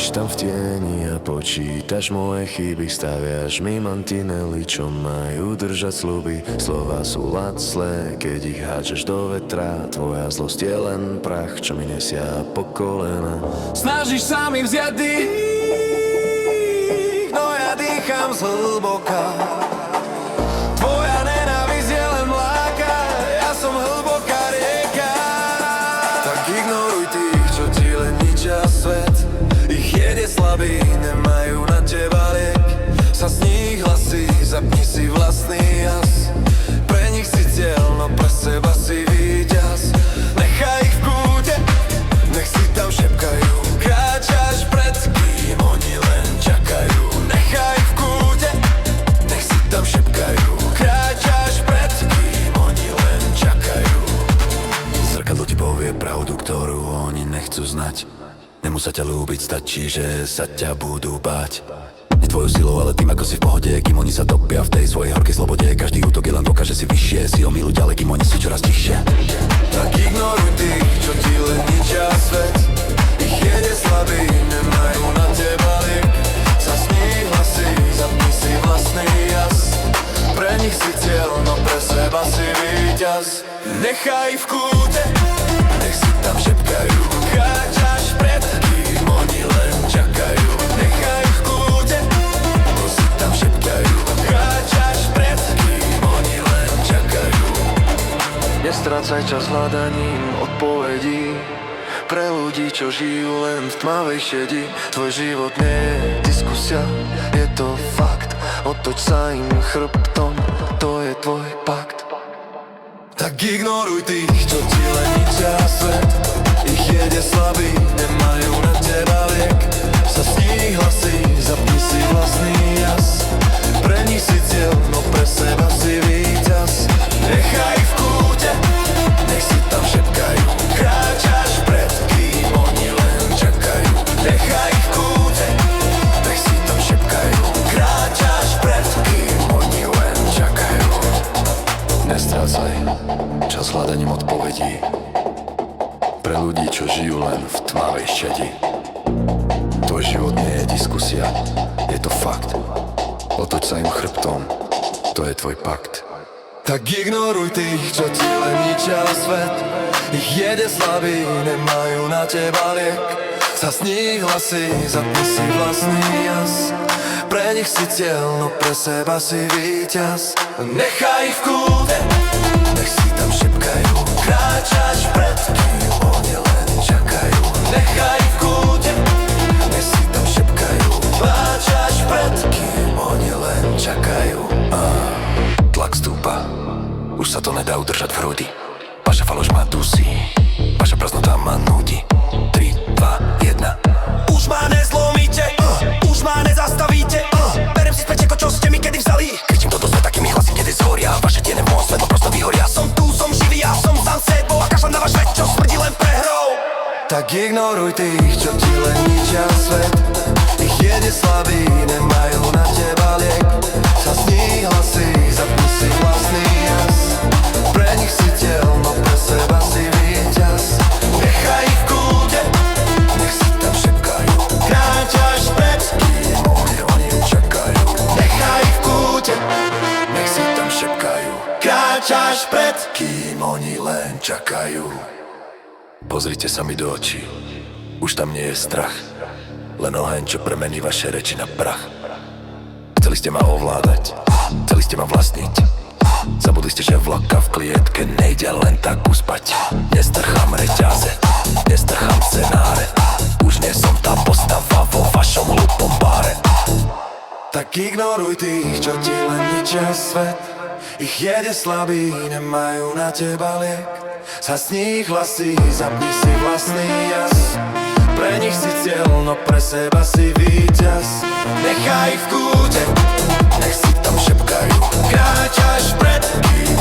Stojíš tam v tieni a počítaš moje chyby, staviaš mi mantinely, čo majú držať sľuby. Slova sú laclé, keď ich háčeš do vetra. Tvoja zlosť je len prach, čo mi nesia po kolena. Snažíš sa mi vziať dých, no ja dýcham zhlboka. Tvoja nenávisť je len mláka, ja som hlboká rieka. Tak ignoruj tých, čo ti len ničia svet. Ich jede slabý, nemajú na teba liek. Sa z nich hlasí, zapni si vlastný jas. Pre nich si cieľ, no pre seba si víťaz. Nechaj ich v kúte, nech si tam šepkajú. Kráčaš pred kým, oni len čakajú. Nechaj ich v kúte, nech si tam šepkajú. Kráčaš pred kým, oni len čakajú. Zrkadlo ti povie pravdu, ktorú oni nechcú znať. Nemusia ťa ľúbiť, stačí, že sa ťa budú báť. Nie tvoju silou, ale tým, ako si v pohode, kým oni sa topia v tej svojej horkej slobode. Každý útok je len dokáže si vyššie, si o milu ďalej, kým oni sú čoraz tichšie. Tak ignoruj tých, čo ti len ničia svet. Ich jede slabý, nemajú na teba liek. Sa z nich hlasí, zapni si vlastný jas. Pre nich si cieľ, no pre seba si víťaz. Nechaj v kúte, nech si tam šepkajú. Kráčaš pred kým, oni len čakajú. Nechaj v kúte, nech si tam šepkajú. Kráčaš pred kým, oni len čakajú. Nestrácaj čas hľadaním odpovedí pre ľudí, čo žijú len v tmavej šedi. Tvoj život nie je diskusia, je to fakt. Otoč sa im chrbtom, to je tvoj pakt. Tak ignoruj tých, čo ti len ničia svet. Ich jede slabý, nemajú na teba liek. Sa z nich hlasí, zapni si vlastný jas. Pre nich si cieľ, no pre seba si víťaz. Nechaj ich v kúte, nech si tam šepkajú. Kráčaš pred kým, oni len čakajú. Nechaj ich v kúte, nech si tam šepkajú. Kráčaš pred kým, oni len čakajú. Nestrácaj čas hľadaním odpovedí pre ľudí, čo žijú len v tmavej šedi. Tvoj život nie je diskusia, je to fakt. Otoč sa im chrbtom, to je tvoj pakt. Tak ignoruj tých, čo ti len ničia svet. Ich jede slabý, nemajú na teba liek. Sa z nich hlasí, zapni si vlastný jas. Pre nich si cieľ, no pre seba si víťaz. Nechaj ich v kúte, nech si tam šepkajú. Kráčaš pred kým, oni len čakajú. Nechaj ich v kúte, nech si tam šepkajú. Kráčaš pred kým, oni len čakajú. Tlak stúpa, už sa to nedá udržať v hrudi. Vaša faloš ma dusí, vaša prázdnota ma nudí. 3, 2, 1. Už ma nezlomíte, už ma nezastavíte. Berem si späť, ako čo ste mi kedy vzali. Kričím to do sveta, kým ich hlasy kedy zhoria. Vaše tiene v mojom svetlo prosto vyhoria. Som tu, som živý, ja som sám sebou a kašľam na váš svet, čo smrdí len prehrou. Tak ignoruj tých, čo ti len ničia svet. Ich jede slabý, nemajú na teba liek. Sa z nich hlasí, zapni si vlastný jas. Pre nich si cieľ, no pre seba si víťaz. Nechaj ich v kúte, nech si tam šepkajú. Kráčaš pred kým, oni čakajú. Nechaj ich v kúte, nech si tam šepkajú. kráčaš pred kým, oni len čakajú. Pozrite sa mi do očí, už tam nie je strach. Len oheň, čo premení vaše reči na prach. Chceli ste ma ovládať, chceli ste ma vlastniť. Zabudli ste, že vlaka v klietke nejde len tak uspať. Nestrchám reťaze, nestrchám scenáre. Už nie som tá postava vo vašom hlupom bare. Tak ignoruj tých, čo ti len ničia svet. Ich jede slabý, nemajú na teba liek. Sa z nich hlasí, zapni si vlastný jas. Pre nich si cieľ, no pre seba si víťaz. Nechaj ich v kúte, nech si tam šepkajú. kráčaš pred kým,